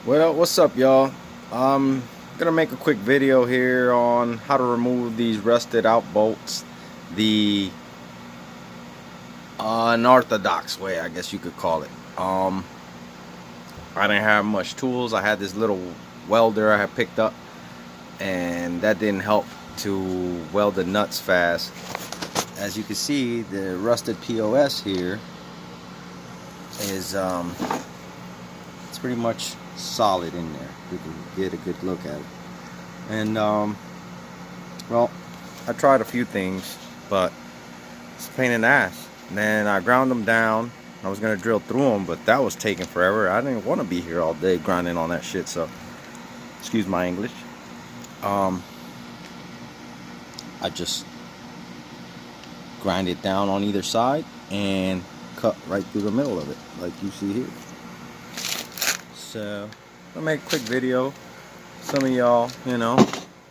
Well, what's up, y'all? I'm gonna make a quick video here on how to remove these rusted out bolts the unorthodox way, I guess you could call it. I didn't have much tools. I had this little welder I had picked up, and that didn't help to weld the nuts fast. As you can see, the rusted POS here is it's pretty much solid in there. You can get a good look at it. And well, I tried a few things, but it's a pain in the ass. And then I ground them down. I was gonna drill through them, but that was taking forever. I didn't want to be here all day grinding on that shit, so excuse my English. I just grind it down on either side and cut right through the middle of it, like you see here. So I'll make a quick video. Some of y'all,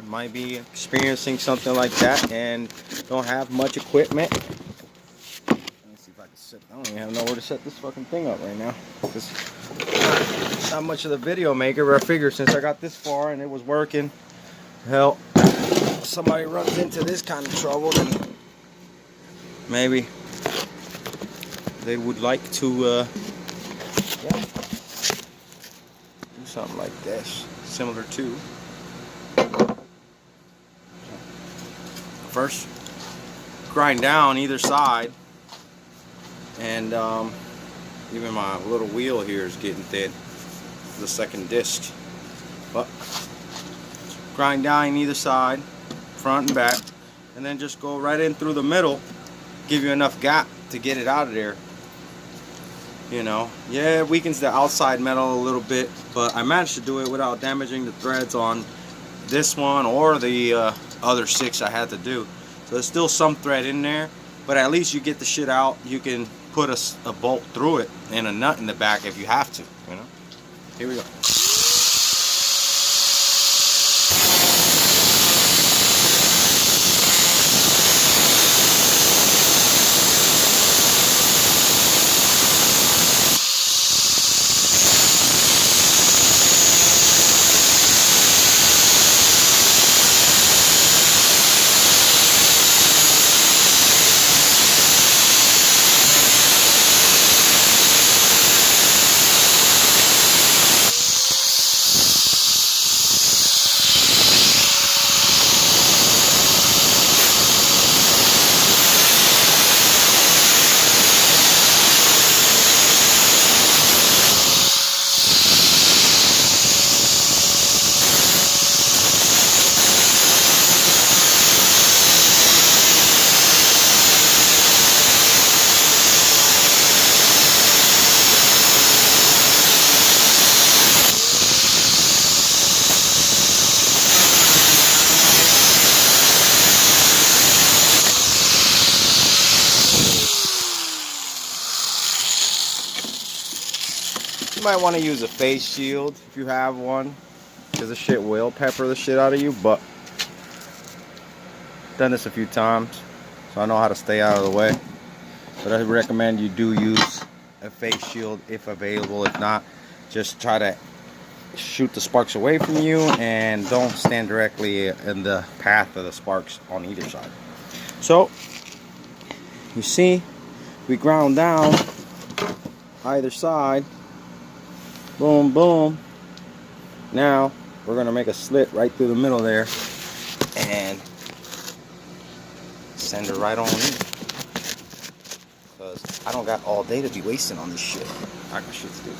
might be experiencing something like that and don't have much equipment. Let me see if I can set. I don't even have nowhere to set this fucking thing up right now. Cause not much of the video maker, but I figured since I got this far and it was working, hell, somebody runs into this kind of trouble, then maybe they would like to do something like this, similar to. First, grind down either side, and even my little wheel here is getting thin. The second disc, but grind down either side, front and back, and then just go right in through the middle. Give you enough gap to get it out of there. Yeah, it weakens the outside metal a little bit, but I managed to do it without damaging the threads on this one or the other 6 I had to do. So there's still some thread in there, but at least you get the shit out. You can put a bolt through it and a nut in the back if you have to. Here we go. You might want to use a face shield if you have one, because the shit will pepper the shit out of you, but I've done this a few times, so I know how to stay out of the way. But I recommend you do use a face shield if available. If not, just try to shoot the sparks away from you and don't stand directly in the path of the sparks on either side. So, you see, we ground down either side. Boom, boom. Now we're gonna make a slit right through the middle there and send it right on in. Because I don't got all day to be wasting on this shit. I got shit to do.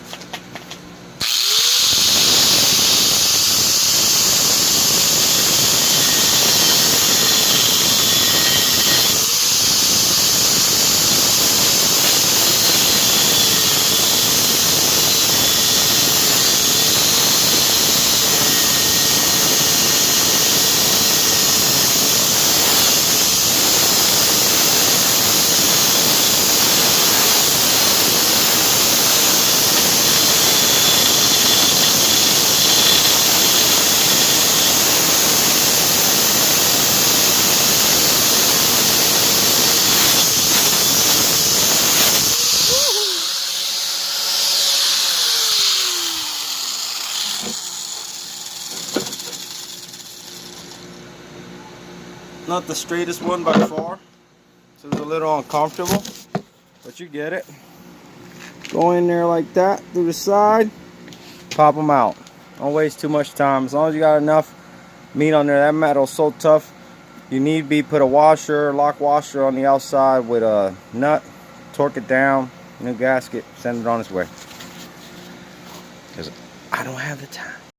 not the straightest one by far, so it's a little uncomfortable, but you get it. Go in there like that through the side, pop them out. Don't waste too much time. As long as you got enough meat on there. That metal's so tough. You need to put a washer, lock washer on the outside with a nut, torque it down, new gasket, send it on its way. Because I don't have the time.